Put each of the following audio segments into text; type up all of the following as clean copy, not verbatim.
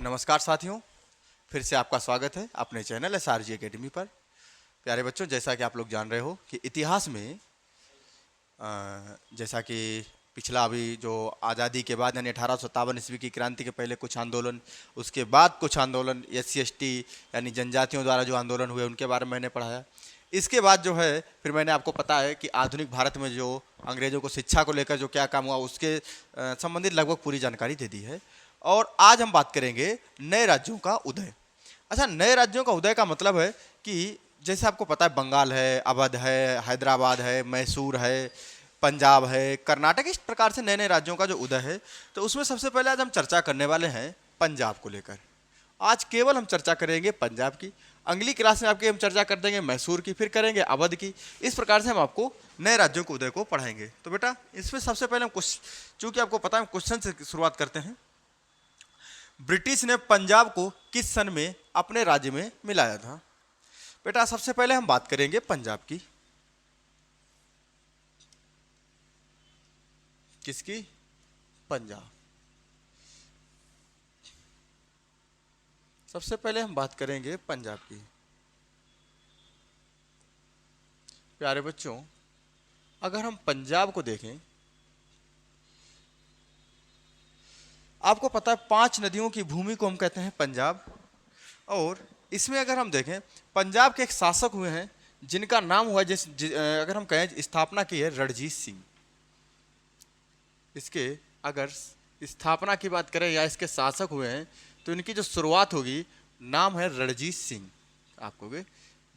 नमस्कार साथियों, फिर से आपका स्वागत है अपने चैनल SRG एकेडमी पर। प्यारे बच्चों, जैसा कि आप लोग जान रहे हो कि इतिहास में जैसा कि पिछला अभी जो आज़ादी के बाद यानी 1857 ईस्वी की क्रांति के पहले कुछ आंदोलन, उसके बाद कुछ आंदोलन SC ST यानी जनजातियों द्वारा जो आंदोलन हुए उनके बारे में मैंने पढ़ाया। इसके बाद जो है फिर मैंने आपको पता है कि आधुनिक भारत में जो अंग्रेज़ों को शिक्षा को लेकर जो क्या काम हुआ उसके संबंधित लगभग पूरी जानकारी दे दी है। और आज हम बात करेंगे नए राज्यों का उदय। अच्छा, नए राज्यों का उदय का मतलब है कि जैसे आपको पता है बंगाल है, अवध है, हैदराबाद है, मैसूर है, पंजाब है, कर्नाटक, इस प्रकार से नए नए राज्यों का जो उदय है। तो उसमें सबसे पहले आज हम चर्चा करने वाले हैं पंजाब को लेकर। आज केवल हम चर्चा करेंगे पंजाब की। अगली क्लास में आपके हम चर्चा कर देंगे मैसूर की, फिर करेंगे अवध की। इस प्रकार से हम आपको नए राज्यों के उदय को पढ़ाएंगे। तो बेटा इसमें सबसे पहले हम कुछ, चूंकि आपको पता है, क्वेश्चन से शुरुआत करते हैं। ब्रिटिश ने पंजाब को किस सन में अपने राज्य में मिलाया था? बेटा सबसे पहले हम बात करेंगे पंजाब की। किसकी? पंजाब। सबसे पहले हम बात करेंगे पंजाब की। प्यारे बच्चों, अगर हम पंजाब को देखें, आपको पता है 5 नदियों की भूमि को हम कहते हैं पंजाब। और इसमें अगर हम देखें, पंजाब के एक शासक हुए हैं जिनका नाम हुआ, अगर हम कहें स्थापना की है रणजीत सिंह। इसके अगर स्थापना की बात करें या इसके शासक हुए हैं तो इनकी जो शुरुआत होगी, नाम है रणजीत सिंह। आप कहोगे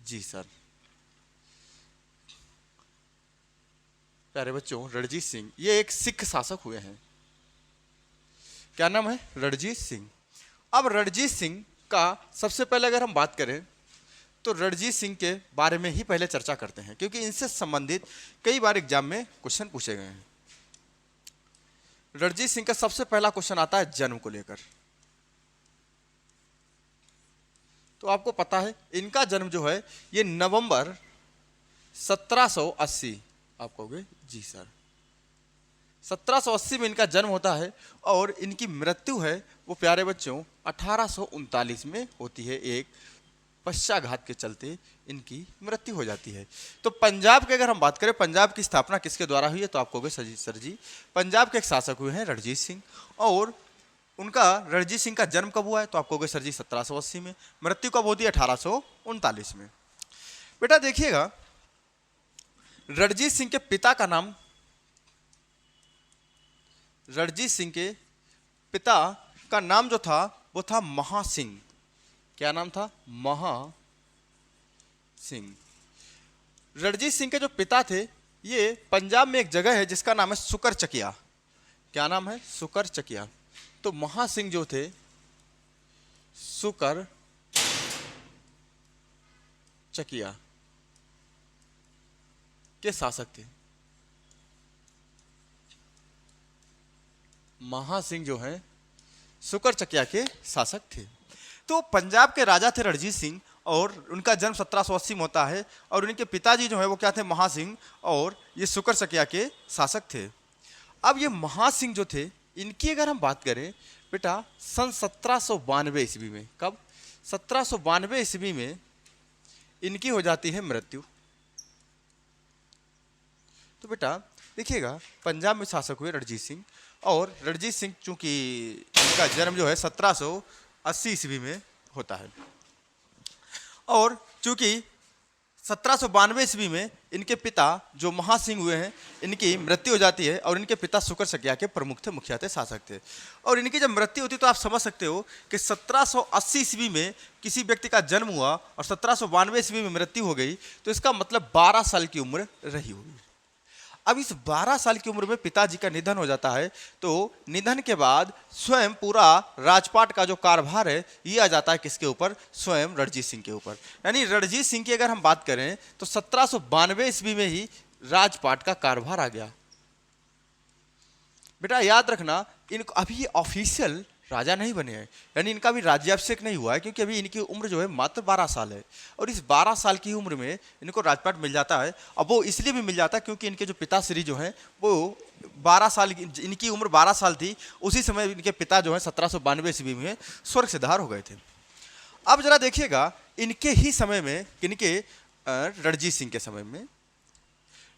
जी सर। प्यारे बच्चों, रणजीत सिंह ये एक सिख शासक हुए हैं। क्या नाम है? रणजीत सिंह। अब रणजीत सिंह का सबसे पहले अगर हम बात करें तो रणजीत सिंह के बारे में ही पहले चर्चा करते हैं, क्योंकि इनसे संबंधित कई बार एग्जाम में क्वेश्चन पूछे गए हैं। रणजीत सिंह का सबसे पहला क्वेश्चन आता है जन्म को लेकर। तो आपको पता है इनका जन्म जो है ये नवंबर 1780। आप कहोगे जी सर। 1780 में इनका जन्म होता है और इनकी मृत्यु है वो प्यारे बच्चों 1839 में होती है। एक पश्चाघात के चलते इनकी मृत्यु हो जाती है। तो पंजाब की अगर हम बात करें, पंजाब की स्थापना किसके द्वारा हुई है? तो आप कहोगे सर जी पंजाब के एक शासक हुए हैं रणजीत सिंह। और उनका रणजीत सिंह का जन्म कब हुआ है? तो आप कहोगे सर जी 1780 में। मृत्यु कब होती है? 1839 में। बेटा देखिएगा, रणजीत सिंह के पिता का नाम, रणजीत सिंह के पिता का नाम जो था वो था महासिंह। क्या नाम था? महा सिंह। रणजीत सिंह के जो पिता थे, ये पंजाब में एक जगह है जिसका नाम है सुकर चकिया। क्या नाम है? सुकर चकिया। तो महासिंह जो थे सुकर चकिया के शासक थे। महासिंह जो है सुकर चकिया के शासक थे। तो पंजाब के राजा थे रणजीत सिंह और उनका जन्म 1780 में होता है। और उनके पिताजी जो है वो क्या थे? महासिंह। और ये सुकर चकिया के शासक थे। अब ये महासिंह जो थे, इनकी अगर हम बात करें बेटा, सन 1792 ईस्वी में, कब? 1792 ईस्वी में इनकी हो जाती है मृत्यु। तो बेटा देखिएगा, पंजाब में शासक हुए रणजीत सिंह। और रणजीत सिंह चूंकि इनका जन्म जो है 1780 ईस्वी में होता है, और चूंकि 1792 ईस्वी में इनके पिता जो महासिंह हुए हैं, इनकी मृत्यु हो जाती है। और इनके पिता सुकर चकिया के प्रमुख थे, मुखिया थे, शासक थे। और इनकी जब मृत्यु होती तो आप समझ सकते हो कि 1780 ईस्वी में किसी व्यक्ति का जन्म हुआ और 1792 ईस्वी में मृत्यु हो गई, तो इसका मतलब 12 साल की उम्र रही होगी। अब इस 12 साल की उम्र में पिताजी का निधन हो जाता है। तो निधन के बाद स्वयं पूरा राजपाट का जो कारभार है ये आ जाता है किसके ऊपर? स्वयं रणजीत सिंह के ऊपर। यानी रणजीत सिंह की अगर हम बात करें तो 1792 ईस्वी में ही राजपाट का कारभार आ गया। बेटा याद रखना, इनको अभी ऑफिशियल राजा नहीं बने हैं, यानी इनका भी राज्याभिषेक नहीं हुआ है, क्योंकि अभी इनकी उम्र जो है मात्र 12 साल है। और इस 12 साल की उम्र में इनको राजपाट मिल जाता है। अब वो इसलिए भी मिल जाता है क्योंकि इनके जो पिताश्री जो हैं वो 12 साल इनकी उम्र 12 साल थी, उसी समय इनके पिता जो है 1792 ईस्वी में स्वर्ग सिधार हो गए थे। अब जरा देखिएगा इनके ही समय में, किनके, रणजीत सिंह के समय में,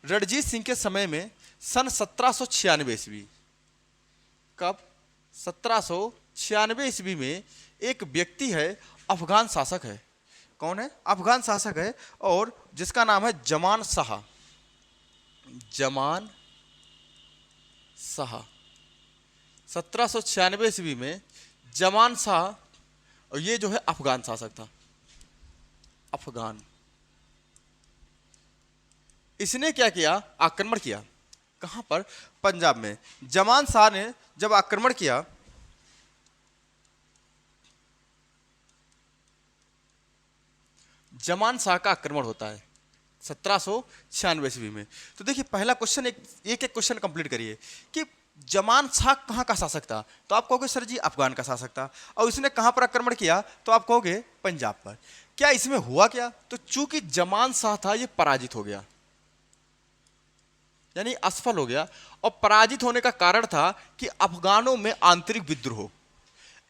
रणजीत सिंह के समय में सन 1796 ईस्वी, कब, 1796 ईस्वी में एक व्यक्ति है, अफगान शासक है। कौन है? अफगान शासक है, और जिसका नाम है जमान शाह। जमान शाह 1796 ईस्वी में जमान शाह, और ये जो है अफगान शासक था, अफगान। इसने क्या किया? आक्रमण किया। कहां पर? पंजाब में। जमान शाह ने जब आक्रमण किया, जमान शाह का आक्रमण होता है 1796 ईस्वी में। तो देखिए पहला क्वेश्चन, एक क्वेश्चन कंप्लीट करिए कि जमान शाह कहाँ का शासक था? तो आप कहोगे सर जी अफगान का शासक था। और इसने कहाँ पर आक्रमण किया? तो आप कहोगे पंजाब पर। क्या इसमें हुआ क्या? तो चूंकि जमान शाह था ये पराजित हो गया, यानी असफल हो गया। और पराजित होने का कारण था कि अफगानों में आंतरिक विद्रोह,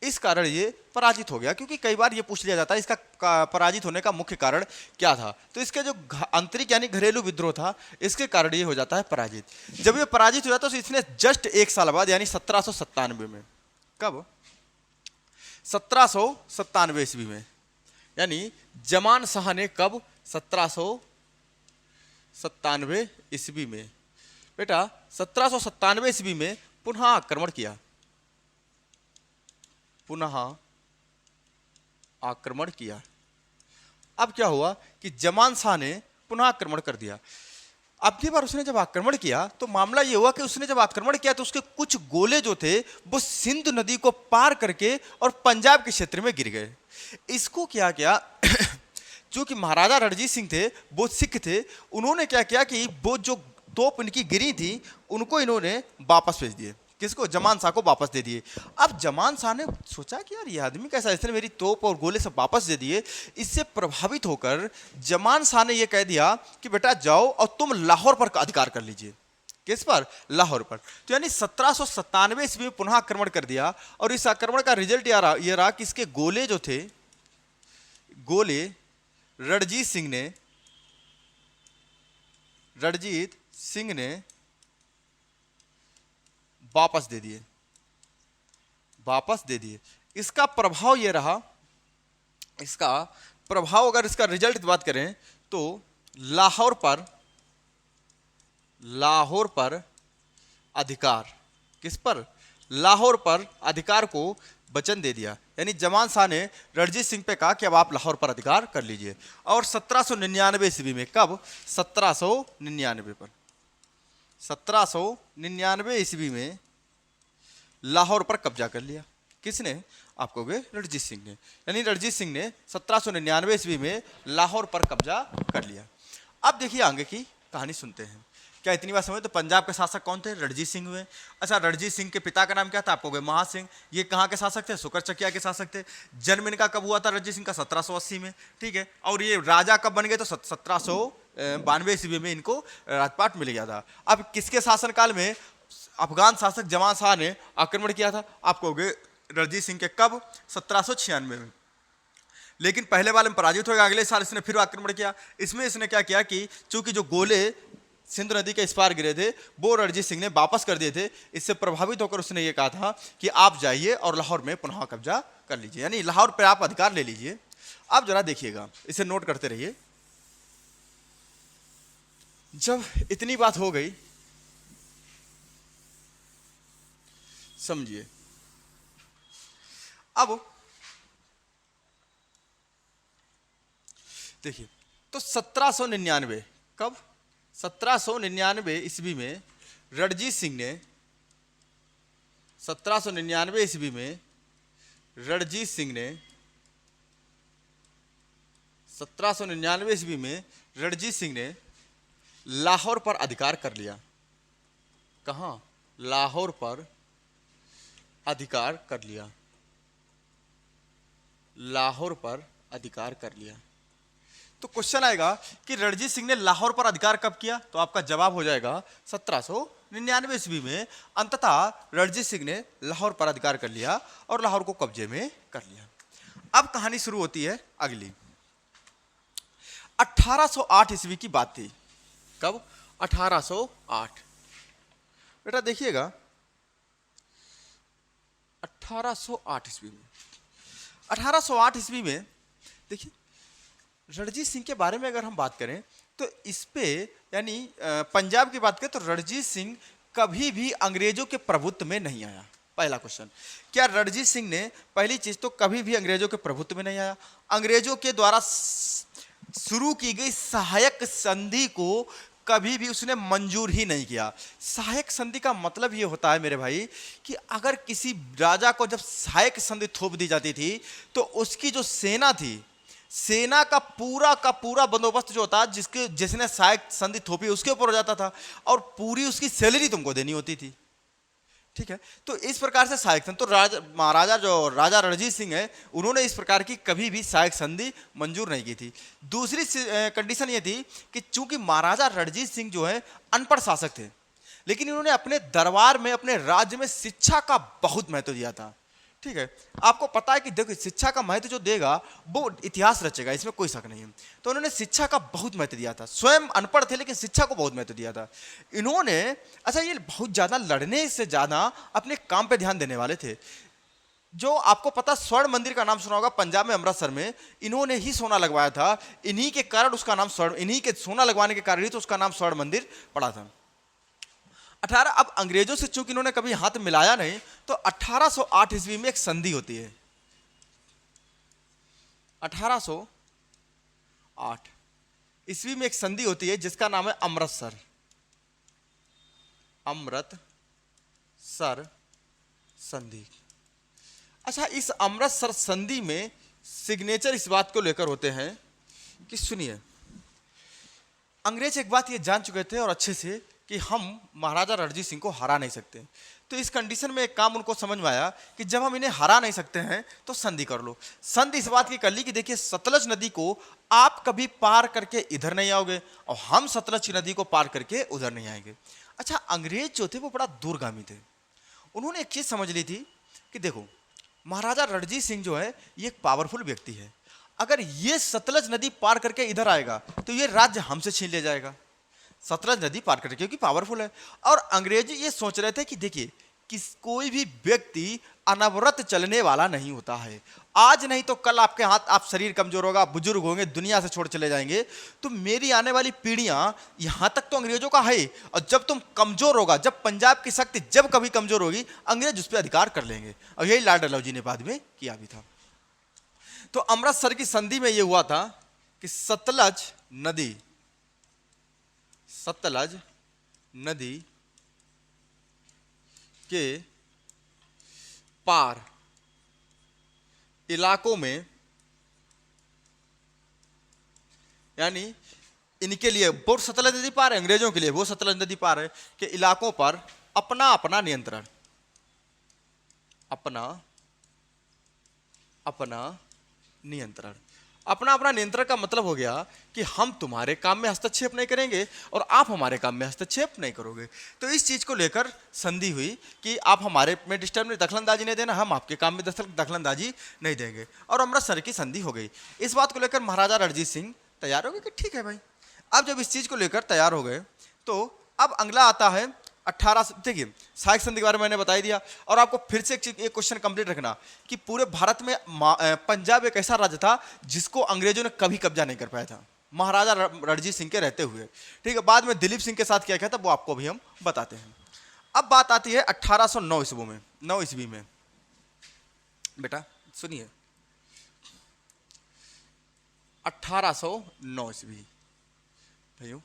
इस कारण ये पराजित हो गया। क्योंकि कई बार ये पूछ लिया जाता है इसका पराजित होने का मुख्य कारण क्या था, तो इसके जो आंतरिक यानी घरेलू विद्रोह था, इसके कारण ये हो जाता है पराजित। जब ये पराजित हो जाता है तो इसने जस्ट एक साल बाद यानी 1797 में, कब? 1797 ईस्वी में, यानी जमान शाह ने कब? 1797 ईस्वी में, बेटा 1797 ईस्वी में पुनः आक्रमण किया, पुनः आक्रमण किया। अब क्या हुआ कि जमान शाह ने पुनः आक्रमण कर दिया। अब की बार उसने जब आक्रमण किया तो मामला यह हुआ कि उसने जब आक्रमण किया तो उसके कुछ गोले जो थे वो सिंधु नदी को पार करके और पंजाब के क्षेत्र में गिर गए। इसको क्या किया चूंकि महाराजा रणजीत सिंह थे, वो सिख थे, उन्होंने क्या किया कि वो जो तोप इनकी गिरी थी उनको इन्होंने वापस भेज दिए। किसको? जमान शाह को वापस दे दिए। अब जमान शाह ने सोचा कि यार ये आदमी कैसा, इसने मेरी तोप और गोले सब वापस दे दिए। इससे प्रभावित होकर जमान शाह ने यह कह दिया कि बेटा जाओ और तुम लाहौर पर अधिकार कर लीजिए। किस पर? लाहौर पर। तो यानी 1797 ईस्वी में पुनः आक्रमण कर दिया। और इस आक्रमण का रिजल्ट ये रहा कि इसके गोले जो थे, गोले रणजीत सिंह ने वापस दे दिए। इसका प्रभाव यह रहा, इसका प्रभाव अगर इसका रिजल्ट की बात करें तो लाहौर पर अधिकार, किस पर? लाहौर पर अधिकार को वचन दे दिया। यानी जमान शाह ने रणजीत सिंह पे कहा कि अब आप लाहौर पर अधिकार कर लीजिए। और 1799 ईस्वी में, कब? 1799 पर, 1799 ईस्वी में लाहौर पर कब्जा कर लिया। किसने? आप कहोगे रणजीत सिंह ने। यानी रणजीत सिंह ने 1799 ईस्वी में लाहौर पर कब्जा कर लिया। अब देखिए आगे की कहानी सुनते हैं। क्या इतनी बात समझ? तो पंजाब के शासक कौन थे? रणजीत सिंह हुए। अच्छा, रणजीत सिंह के पिता का नाम क्या था? आप कहोगे महान सिंह। ये कहाँ के शासक थे? सुकरचकिया के शासक थे। जन्म इनका कब हुआ था रणजीत सिंह का? 1780 में। ठीक है। और ये राजा कब बन गए? तो 1792 ईस्वी में इनको राजपाट मिल गया था। अब किसके शासनकाल में अफगान शासक जमान शाह ने आक्रमण किया था? आप कहोगे रणजीत सिंह के। कब? 1796 में। लेकिन पहले वाले में पराजित हो गया। अगले साल इसने फिर आक्रमण किया। इसमें इसने क्या किया कि चूंकि जो गोले सिंधु नदी के इस पार गिरे थे वो रणजीत सिंह ने वापस कर दिए थे। इससे प्रभावित होकर उसने ये कहा था कि आप जाइए और लाहौर में पुनः कब्जा कर लीजिए, यानी लाहौर पर आप अधिकार ले लीजिए। अब जरा देखिएगा, इसे नोट करते रहिए। जब इतनी बात हो गई, समझिए, अब देखिए, तो 1799, कब? 1799 ईस्वी में रणजीत सिंह ने 1799 ईस्वी में रणजीत सिंह ने 1799 ईस्वी में रणजीत सिंह ने लाहौर पर अधिकार कर लिया। कहां? लाहौर पर अधिकार कर लिया। लाहौर पर अधिकार कर लिया। तो क्वेश्चन आएगा कि रणजीत सिंह ने लाहौर पर अधिकार कब किया, तो आपका जवाब हो जाएगा 1799 ईस्वी में अंततः रणजीत सिंह ने लाहौर पर अधिकार कर लिया और लाहौर को कब्जे में कर लिया। अब कहानी शुरू होती है अगली। 1808 ईस्वी की बात थी। कब? 1808। बेटा देखिएगा 1808 ईस्वी में, 1808 ईस्वी में देखिए रणजीत सिंह के बारे में अगर हम बात करें तो इस पे यानी पंजाब की बात करें तो रणजीत सिंह कभी भी अंग्रेजों के प्रभुत्व में नहीं आया। पहला क्वेश्चन, क्या रणजीत सिंह ने, पहली चीज तो कभी भी अंग्रेजों के प्रभुत्व में नहीं आया। अंग्रेजों के द्वारा शुरू की गई सहायक संधि को कभी भी उसने मंजूर ही नहीं किया। सहायक संधि का मतलब यह होता है मेरे भाई कि अगर किसी राजा को जब सहायक संधि थोप दी जाती थी तो उसकी जो सेना थी, सेना का पूरा बंदोबस्त जो होता जिसने सहायक संधि थोपी उसके ऊपर हो जाता था और पूरी उसकी सैलरी तुमको देनी होती थी। ठीक है, तो इस प्रकार से सहायक संधि, तो महाराजा जो राजा रणजीत सिंह है उन्होंने इस प्रकार की कभी भी सहायक संधि मंजूर नहीं की थी। दूसरी कंडीशन ये थी कि चूंकि महाराजा रणजीत सिंह जो है अनपढ़ शासक थे, लेकिन इन्होंने अपने दरबार में, अपने राज्य में शिक्षा का बहुत महत्व दिया था। ठीक है, आपको पता है कि देखो शिक्षा का महत्व जो देगा वो इतिहास रचेगा, इसमें कोई शक नहीं है। तो उन्होंने शिक्षा का बहुत महत्व दिया था। स्वयं अनपढ़ थे लेकिन शिक्षा को बहुत महत्व दिया था इन्होंने। अच्छा, ये बहुत ज्यादा लड़ने से ज्यादा अपने काम पे ध्यान देने वाले थे। जो आपको पता, स्वर्ण मंदिर का नाम सुना होगा, पंजाब में अमृतसर में इन्होंने ही सोना लगवाया था। इन्हीं के कारण उसका नाम स्वर्ण, इन्हीं के सोना लगवाने के कारण ही तो उसका नाम स्वर्ण मंदिर पड़ा था। 18 अब अंग्रेजों से चूंकि इन्होंने कभी हाथ मिलाया नहीं तो 1808 ईस्वी में एक संधि होती है। 1808 ईस्वी में एक संधि होती है जिसका नाम है अमृतसर संधि। अच्छा, इस अमृतसर संधि में सिग्नेचर इस बात को लेकर होते हैं कि सुनिए, अंग्रेज एक बात ये जान चुके थे और अच्छे से कि हम महाराजा रणजीत सिंह को हरा नहीं सकते। तो इस कंडीशन में एक काम उनको समझ में आया कि जब हम इन्हें हरा नहीं सकते हैं तो संधि कर लो। संधि इस बात की कर ली कि देखिए सतलज नदी को आप कभी पार करके इधर नहीं आओगे और हम सतलज की नदी को पार करके उधर नहीं आएंगे। अच्छा, अंग्रेज जो थे वो बड़ा दूरगामी थे। उन्होंने एक चीज समझ ली थी कि देखो महाराजा रणजीत सिंह जो है ये एक पावरफुल व्यक्ति है। अगर ये सतलज नदी पार करके इधर आएगा तो ये राज्य हमसे छीन ले जाएगा। सतलज नदी पार करके, क्योंकि पावरफुल है। और अंग्रेजी ये सोच रहे थे कि देखिए कोई भी व्यक्ति अनवरत चलने वाला नहीं होता है। आज नहीं तो कल आपके हाथ, आप शरीर कमजोर होगा, बुजुर्ग होंगे, दुनिया से छोड़ चले जाएंगे, तो मेरी आने वाली पीढ़ियां यहां तक तो अंग्रेजों का है। और जब तुम कमजोर होगा, जब पंजाब की शक्ति जब कभी कमजोर होगी, अंग्रेज उस पर अधिकार कर लेंगे। और यही लॉर्ड डलहौजी ने बाद में किया भी था। तो अमृतसर की संधि में यह हुआ था कि सतलज नदी के पार इलाकों में, यानी इनके लिए वो सतलज नदी पार है, अंग्रेजों के लिए वो सतलज नदी पार है, के इलाकों पर अपना अपना नियंत्रण, अपना अपना नियंत्रण का मतलब हो गया कि हम तुम्हारे काम में हस्तक्षेप नहीं करेंगे और आप हमारे काम में हस्तक्षेप नहीं करोगे। तो इस चीज को लेकर संधि हुई कि आप हमारे में डिस्टर्ब नहीं, दखलंदाजी नहीं देना, हम आपके काम में दखलंदाजी नहीं देंगे, और अमृतसर की संधि हो गई। इस बात को लेकर महाराजा रणजीत सिंह तैयार हो गए कि ठीक है भाई। अब जब इस चीज को लेकर तैयार हो गए तो अब अगला आता है 18, देखिए सहायक संधि के बारे में मैंने बता ही दिया। और आपको फिर से एक क्वेश्चन कंप्लीट रखना कि पूरे भारत में पंजाब एक ऐसा राज्य था जिसको अंग्रेजों ने कभी कब्जा नहीं कर पाया था, महाराजा रणजीत सिंह के रहते हुए। ठीक है, बाद में दिलीप सिंह के साथ क्या किया था वो आपको भी हम बताते हैं। अब बात आती है 1809 ईस्वी में। बेटा सुनिए, 1809 ईस्वी भाइयों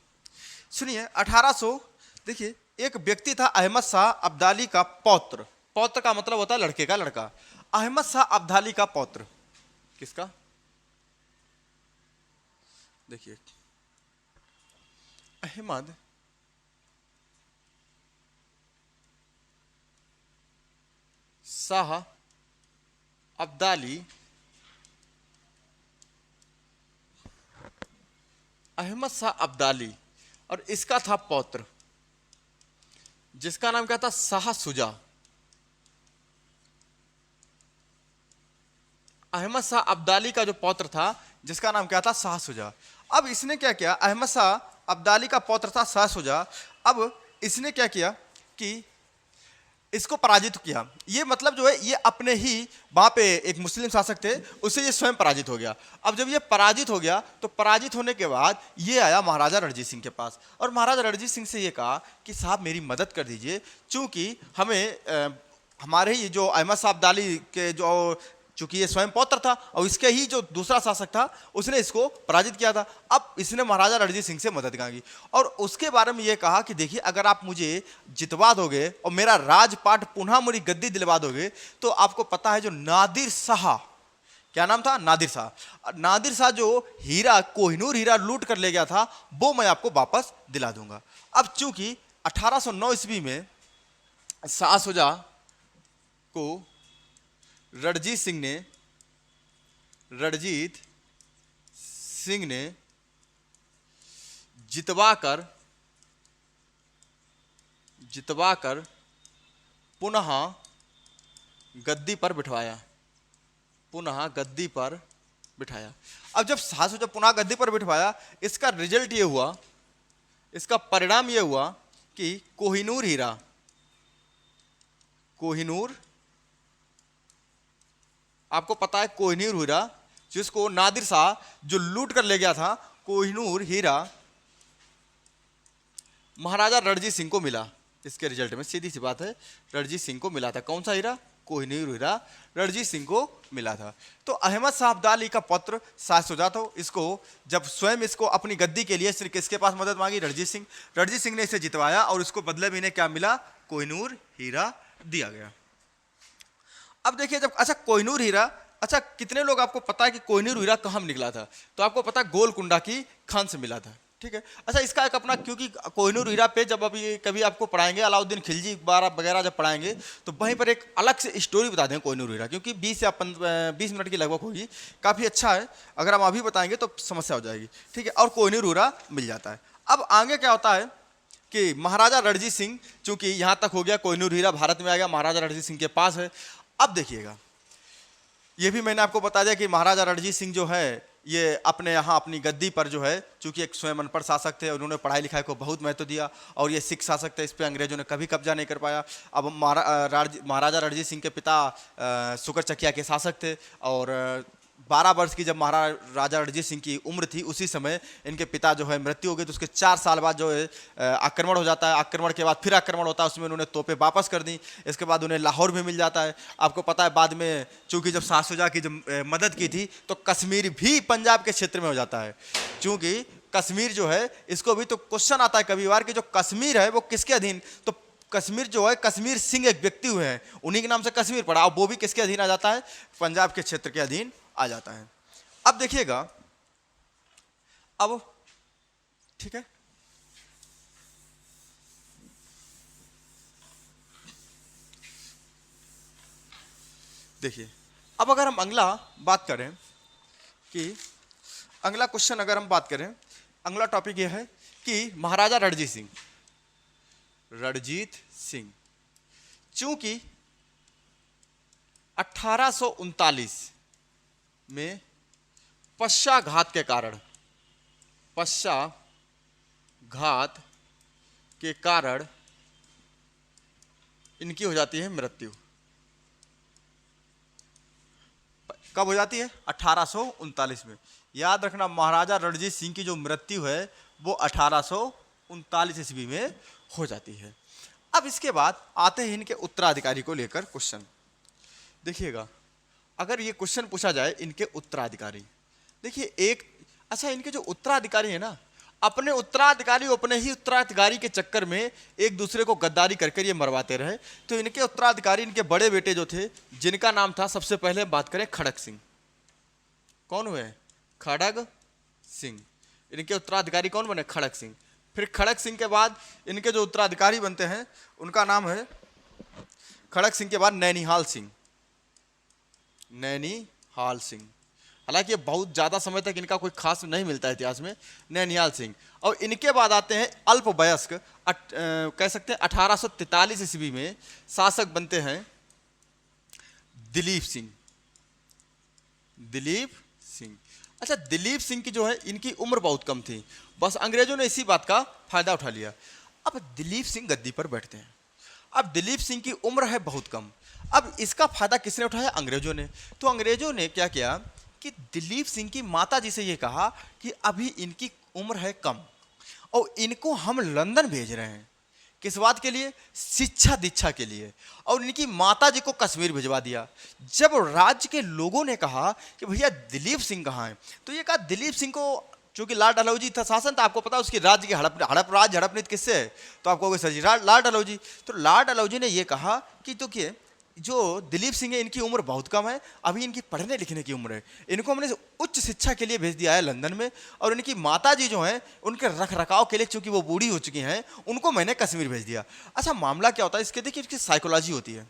सुनिए। 1800, देखिए एक व्यक्ति था अहमद शाह अब्दाली का पौत्र। पौत्र का मतलब होता है लड़के का लड़का। अहमद शाह अब्दाली का पौत्र, किसका? देखिए अहमद शाह अब्दाली अहमद शाह अब्दाली, और इसका था पौत्र जिसका नाम क्या था, शाह शुजा। अहमद शाह अब्दाली का जो पौत्र था जिसका नाम क्या था, शाह शुजा। अब इसने क्या किया, अहमद शाह अब्दाली का पौत्र था शाह शुजा। अब इसने क्या किया कि इसको पराजित किया। ये मतलब जो है ये अपने ही वहां पे एक मुस्लिम शासक थे, उससे ये स्वयं पराजित हो गया। अब जब ये पराजित हो गया तो पराजित होने के बाद ये आया महाराजा रणजीत सिंह के पास, और महाराजा रणजीत सिंह से ये कहा कि साहब मेरी मदद कर दीजिए, चूंकि हमें हमारे ही जो अहमद शाह अब्दाली के जो, चूंकि ये स्वयं पौत्र था और इसके ही जो दूसरा शासक था उसने इसको पराजित किया था। अब इसने महाराजा रणजीत सिंह से मदद मांगी और उसके बारे में ये कहा कि देखिए अगर आप मुझे जितवा दोगे और मेरा राजपाट पुनः मेरी गद्दी दिलवा दोगे तो आपको पता है जो नादिर शाह, क्या नाम था, नादिर शाह, नादिर शाह जो हीरा, कोहिनूर हीरा लूट कर ले गया था वो मैं आपको वापस दिला दूंगा। अब चूंकि 1809 ईस्वी में शाह शुजा को रणजीत सिंह ने जितवाकर पुनः गद्दी पर बिठाया। अब जब शाह शुजा पुनः गद्दी पर बिठवाया, इसका रिजल्ट ये हुआ, इसका परिणाम ये हुआ कि कोहिनूर आपको पता है कोहिनूर हीरा जिसको नादिर शाह जो लूट कर ले गया था, कोहिनूर हीरा महाराजा रणजीत सिंह को मिला। इसके रिजल्ट में सीधी सी बात है, रणजीत सिंह को मिला था। कौन सा हीरा, कोहिनूर हीरा रणजीत सिंह को मिला था। तो अहमद शाह अब्दाली का पुत्र शाह शुजा था, इसको जब स्वयं इसको अपनी गद्दी के लिए किसके पास मदद मांगी, रणजीत सिंह ने इसे जितवाया और इसको बदले में इन्हें क्या मिला, कोहिनूर हीरा दिया गया। अब देखिए जब, अच्छा कोहिनूर हीरा, अच्छा कितने लोग आपको पता है कि कोहिनूर हीरा कहाँ निकला था, तो आपको पता है गोलकुंडा की खान से मिला था, ठीक है। अच्छा इसका एक अपना, क्योंकि कोहिनूर हीरा पे जब अभी कभी आपको पढ़ाएंगे, अलाउद्दीन खिलजी वगैरह जब पढ़ाएंगे तो वहीं पर एक अलग से स्टोरी बता दें कोहिनूर हीरा, क्योंकि 20 मिनट की लगभग होगी, काफ़ी अच्छा है, अगर हम अभी बताएंगे तो समस्या हो जाएगी, ठीक है। और कोहिनूर हीरा मिल जाता है। अब आगे क्या होता है कि महाराजा रणजीत सिंह, चूंकि यहाँ तक हो गया, कोहिनूर हीरा भारत में आ गया, महाराजा रणजीत सिंह के पास है। अब देखिएगा, ये भी मैंने आपको बता दिया कि महाराजा रणजीत सिंह जो है ये अपने यहाँ अपनी गद्दी पर जो है, चूंकि एक स्वयं अनपढ़ शासक थे, उन्होंने पढ़ाई लिखाई को बहुत महत्व दिया और ये सिख शासक थे, इस पर अंग्रेजों ने कभी कब्जा नहीं कर पाया। अब महाराजा रणजीत सिंह के पिता सुकर चकिया के शासक थे और 12 वर्ष की जब महाराजा रणजीत सिंह की उम्र थी उसी समय इनके पिता जो है मृत्यु हो गई। तो उसके 4 साल बाद जो है आक्रमण हो जाता है, आक्रमण के बाद फिर आक्रमण होता है, उसमें उन्होंने तोपें वापस कर दी। इसके बाद उन्हें लाहौर भी मिल जाता है। आपको पता है बाद में चूंकि जब शाह शुजा की जब मदद की थी तो कश्मीर भी पंजाब के क्षेत्र में हो जाता है, चूँकि कश्मीर जो है, इसको भी तो क्वेश्चन आता है कभी बार कि जो कश्मीर है वो किसके अधीन, तो कश्मीर जो है, कश्मीर सिंह एक व्यक्ति हुए हैं, उन्हीं के नाम से कश्मीर पड़ा, अब वो भी किसके अधीन आ जाता है, पंजाब के क्षेत्र के अधीन आ जाता है। अब देखिएगा, अब ठीक है, देखिए अब अगर हम अगला बात करें कि अगला क्वेश्चन अगर हम बात करें, अगला टॉपिक यह है कि महाराजा रणजीत सिंह चूंकि 1839 में पश्चाघात के कारण इनकी हो जाती है मृत्यु। कब हो जाती है, 1839 में। याद रखना महाराजा रणजीत सिंह की जो मृत्यु है वो 1839 ईस्वी में हो जाती है। अब इसके बाद आते हैं इनके उत्तराधिकारी को लेकर क्वेश्चन। देखिएगा अगर ये क्वेश्चन पूछा जाए इनके उत्तराधिकारी, देखिए एक, अच्छा इनके जो उत्तराधिकारी है ना, अपने ही उत्तराधिकारी के चक्कर में एक दूसरे को गद्दारी करके ये मरवाते रहे। तो इनके उत्तराधिकारी, इनके बड़े बेटे जो थे, जिनका नाम था, सबसे पहले बात करें खड़ग सिंह। कौन हुए, खड़ग सिंह। इनके उत्तराधिकारी कौन बने, खड़ग सिंह। फिर खड़ग सिंह के बाद इनके जो उत्तराधिकारी बनते हैं उनका नाम है, खड़ग सिंह के बाद नैनीहाल सिंह। हालांकि ये बहुत ज़्यादा समय तक इनका कोई खास नहीं मिलता है इतिहास में, नैनियाल सिंह। और इनके बाद आते हैं अल्पवयस्क, कह सकते हैं 1843 ईस्वी में शासक बनते हैं दिलीप सिंह। दिलीप सिंह, अच्छा दिलीप सिंह की जो है इनकी उम्र बहुत कम थी, बस अंग्रेजों ने इसी बात का फायदा उठा लिया। अब दिलीप सिंह गद्दी पर बैठते हैं। अब दिलीप सिंह की उम्र है बहुत कम, अब इसका फायदा किसने उठाया? अंग्रेजों ने। तो अंग्रेजों ने क्या किया कि दिलीप सिंह की माता जी से ये कहा कि अभी इनकी उम्र है कम और इनको हम लंदन भेज रहे हैं। किस बात के लिए? शिक्षा दीक्षा के लिए। और इनकी माता जी को कश्मीर भिजवा दिया। जब राज्य के लोगों ने कहा कि भैया दिलीप सिंह कहाँ हैं, तो ये कहा दिलीप सिंह को, चूंकि लाल डलहौजी था शासन था, आपको पता है उसकी राज्य की हड़प नीति किससे है, तो आपको होगा सर जी लाल डलहौजी। तो लाल डलहौजी ने ये कहा कि देखिए जो दिलीप सिंह है इनकी उम्र बहुत कम है, अभी इनकी पढ़ने लिखने की उम्र है, इनको हमने उच्च शिक्षा के लिए भेज दिया है लंदन में, और इनकी माता जी जो हैं उनके रख रखाव के लिए, चूंकि वो बूढ़ी हो चुकी हैं, उनको मैंने कश्मीर भेज दिया। अच्छा मामला क्या होता है इसके, देखिए इसकी साइकोलॉजी होती है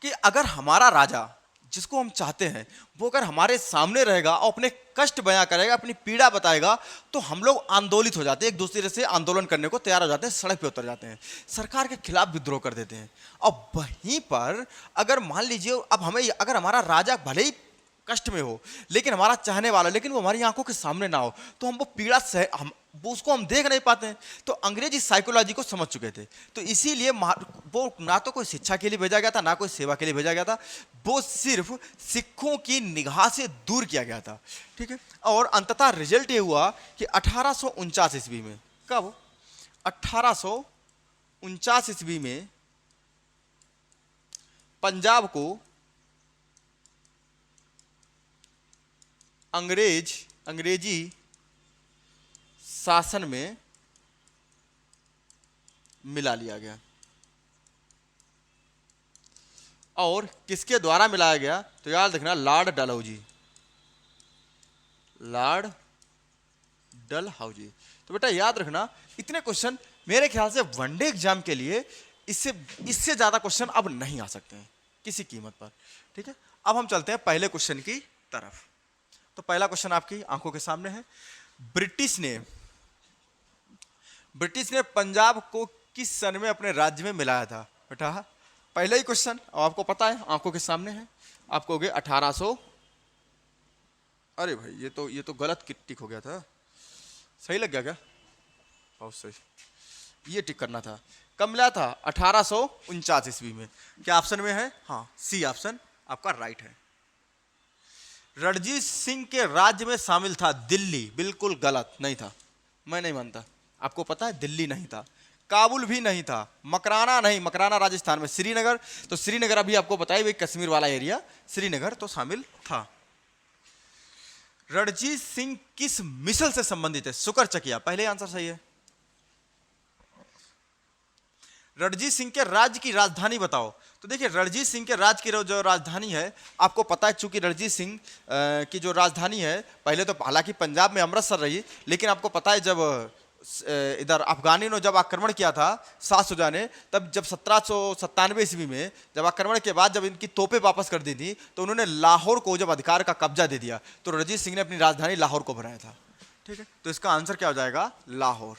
कि अगर हमारा राजा जिसको हम चाहते हैं वो अगर हमारे सामने रहेगा और अपने कष्ट बयां करेगा, अपनी पीड़ा बताएगा, तो हम लोग आंदोलित हो जाते हैं, एक दूसरे से आंदोलन करने को तैयार हो जाते हैं, सड़क पे उतर जाते हैं, सरकार के खिलाफ विद्रोह कर देते हैं। और वहीं पर अगर मान लीजिए अब हमें, अगर हमारा राजा भले ही कष्ट में हो लेकिन हमारा चाहने वाला, लेकिन वो हमारी आंखों के सामने ना हो, तो हम वो पीड़ा वो उसको हम देख नहीं पाते हैं। तो अंग्रेजी साइकोलॉजी को समझ चुके थे, तो इसीलिए वो ना तो कोई शिक्षा के लिए भेजा गया था, ना कोई सेवा के लिए भेजा गया था, वो सिर्फ सिखों की निगाह से दूर किया गया था। ठीक है, और अंततः रिजल्ट ये हुआ कि 1849 ईस्वी में, कब? 1849 ईस्वी में पंजाब को अंग्रेजी शासन में मिला लिया गया। और किसके द्वारा मिलाया गया? तो याद रखना, लॉर्ड डलहौजी। लॉर्ड डलहौजी। तो बेटा याद रखना, इतने क्वेश्चन मेरे ख्याल से वनडे एग्जाम के लिए इससे ज्यादा क्वेश्चन अब नहीं आ सकते हैं किसी कीमत पर। ठीक है, अब हम चलते हैं पहले क्वेश्चन की तरफ। तो पहला क्वेश्चन आपकी आंखों के सामने है, ब्रिटिश ने पंजाब को किस सन में अपने राज्य में मिलाया था? बेटा पहला ही क्वेश्चन, और आपको पता है आंखों के सामने है, आपको हो गया 1800, अरे भाई ये तो गलत टिक हो गया था, सही लग गया क्या? बहुत सही, ये टिक करना था। कब मिला था? 1849 ईस्वी में। क्या ऑप्शन में है? हाँ, सी ऑप्शन आपका राइट है। रणजीत सिंह के राज्य में शामिल था दिल्ली, बिल्कुल गलत, नहीं था, मैं नहीं मानता। आपको पता है दिल्ली नहीं था, काबुल भी नहीं था, मकराना नहीं, मकराना राजस्थान में, श्रीनगर, तो श्रीनगर अभी आपको बताइए भाई कश्मीर वाला एरिया, श्रीनगर तो शामिल था। रणजीत सिंह किस मिसल से संबंधित है? शुकर चकिया, पहले आंसर सही है। रणजीत सिंह के राज्य की राजधानी बताओ। तो देखिए रणजीत सिंह के राज्य की जो राजधानी है, आपको पता है चूंकि रणजीत सिंह की जो राजधानी है, पहले तो हालांकि पंजाब में अमृतसर रही, लेकिन आपको पता है जब इधर अफगानियों ने जब आक्रमण किया था शाह शुजा ने, तब जब 1797 ईस्वी में जब आक्रमण के बाद जब इनकी तोपें वापस कर दी थी, तो उन्होंने लाहौर को जब अधिकार का कब्जा दे दिया, तो रणजीत सिंह ने अपनी राजधानी लाहौर को बनाया था। ठीक है, तो इसका आंसर क्या हो जाएगा? लाहौर।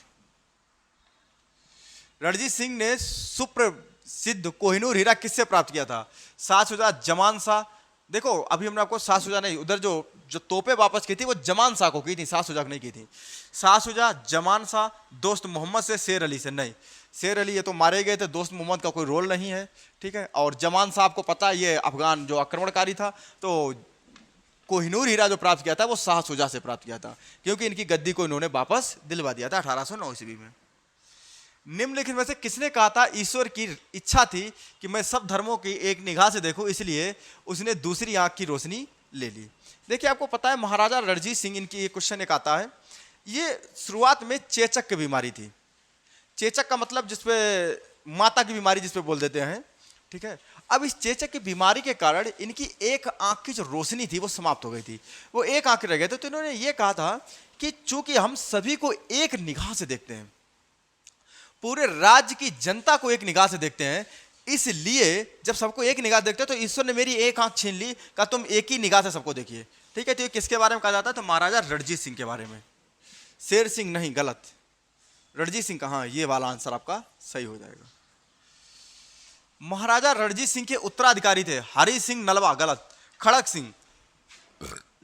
रणजीत सिंह ने सुप्रसिद्ध कोहिनूर हीरा किससे प्राप्त किया था? शाह शुजा, जमान शाह। देखो अभी हमने आपको शाह शुजा नहीं, उधर जो तोपें वापस की थी वो जमान शाह को की थी, शाह शुजा को नहीं की थी। शाह शुजा, जमान शाह, दोस्त मोहम्मद से, शेर अली से नहीं। शेर अली ये तो मारे गए थे, दोस्त मोहम्मद का कोई रोल नहीं है। ठीक है, और जमान शाह आपको पता है ये अफगान जो आक्रमणकारी था, तो कोहिनूर हीरा जो प्राप्त किया था वो शाह शुजा से प्राप्त किया था, क्योंकि इनकी गद्दी को इन्होंने वापस दिलवा दिया था 1809 ईस्वी में। निम्नलिखित में से किसने कहा था ईश्वर की इच्छा थी कि मैं सब धर्मों की एक निगाह से देखूं, इसलिए उसने दूसरी आंख की रोशनी ले ली? देखिए आपको पता है महाराजा रणजीत सिंह, इनकी एक क्वेश्चन एक आता है, ये शुरुआत में चेचक की बीमारी थी। चेचक का मतलब जिसपे माता की बीमारी जिसपे बोल देते हैं। ठीक है, अब इस चेचक की बीमारी के कारण इनकी एक आंख की जो रोशनी थी वो समाप्त हो गई थी, वो एक आंख रह गए थे। तो इन्होंने ये कहा था कि चूंकि हम सभी को एक निगाह से देखते हैं, पूरे राज्य की जनता को एक निगाह से देखते हैं, इसलिए जब सबको एक निगाह देखते हैं तो ईश्वर ने मेरी एक आंख छीन ली, कहा तुम एक ही निगाह से सबको देखिए। ठीक है, तो ये किसके बारे में कहा जाता है? तो महाराजा रणजीत सिंह के बारे में। शेर सिंह नहीं, गलत। रणजीत सिंह कहाँ? ये वाला आंसर आपका सही हो जाएगा। महाराजा रणजीत सिंह के उत्तराधिकारी थे हरि सिंह नलवा, गलत। खड़क सिंह,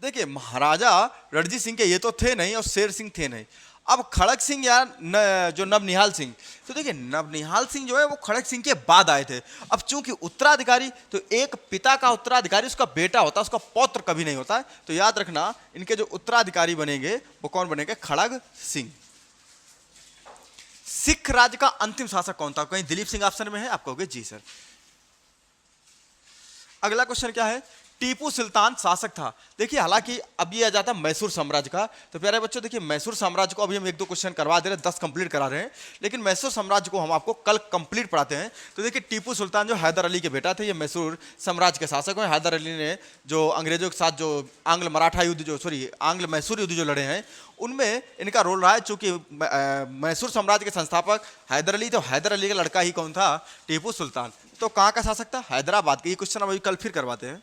देखिए महाराजा रणजीत सिंह के ये तो थे नहीं और शेर सिंह थे नहीं। अब खड़क सिंह या जो नवनिहाल सिंह, तो देखिए नवनिहाल सिंह जो है वो खड़क सिंह के बाद आए थे। अब चूंकि उत्तराधिकारी, तो एक पिता का उत्तराधिकारी उसका बेटा होता है, उसका पौत्र कभी नहीं होता है। तो याद रखना, इनके जो उत्तराधिकारी बनेंगे वो कौन बनेंगे? खड़ग सिंह। सिख राज्य का अंतिम शासक कौन था? कहीं दिलीप सिंह ऑप्शन में है, आप कहोगे जी सर। अगला क्वेश्चन क्या है? टीपू सुल्तान शासक था। देखिए हालांकि अब ये आ जाता है मैसूर साम्राज्य का। तो प्यारे बच्चों देखिए, मैसूर साम्राज्य को अभी हम 1-2 क्वेश्चन करवा दे रहे हैं, 10 कंप्लीट करा रहे हैं, लेकिन मैसूर साम्राज्य को हम आपको कल कंप्लीट पढ़ाते हैं। तो देखिए टीपू सुल्तान जो हैदर अली के बेटा थे, ये मैसूर साम्राज्य के शासक हैं। हैदर अली ने जो अंग्रेजों के साथ जो आंग्ल मराठा युद्ध, जो सॉरी आंग्ल मैसूर युद्ध जो लड़े हैं, उनमें इनका रोल रहा है। चूंकि मैसूर साम्राज्य के संस्थापक हैदर अली, तो हैदर अली का लड़का ही कौन था? टीपू सुल्तान। तो कहाँ का शासक था? हैदराबाद के। ये क्वेश्चन हम अभी कल फिर करवाते हैं।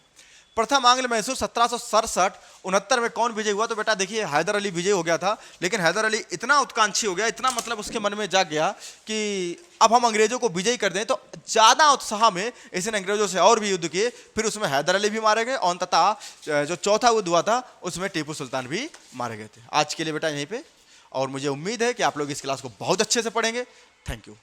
प्रथम आंग्ल मैसूर 1767-69 में कौन विजय हुआ? तो बेटा देखिए हैदर अली विजय हो गया था, लेकिन हैदर अली इतना उत्कांक्षी हो गया, इतना मतलब उसके मन में जाग गया कि अब हम अंग्रेजों को विजयी कर दें। तो ज्यादा उत्साह में इसने अंग्रेजों से और भी युद्ध किए। फिर उसमें हैदर अली भी मारे गए और तथा जो चौथा युद्ध हुआ था उसमें टीपू सुल्तान भी मारे गए थे। आज के लिए बेटा यहीं पे, और मुझे उम्मीद है कि आप लोग इस क्लास को बहुत अच्छे से पढ़ेंगे। Thank you.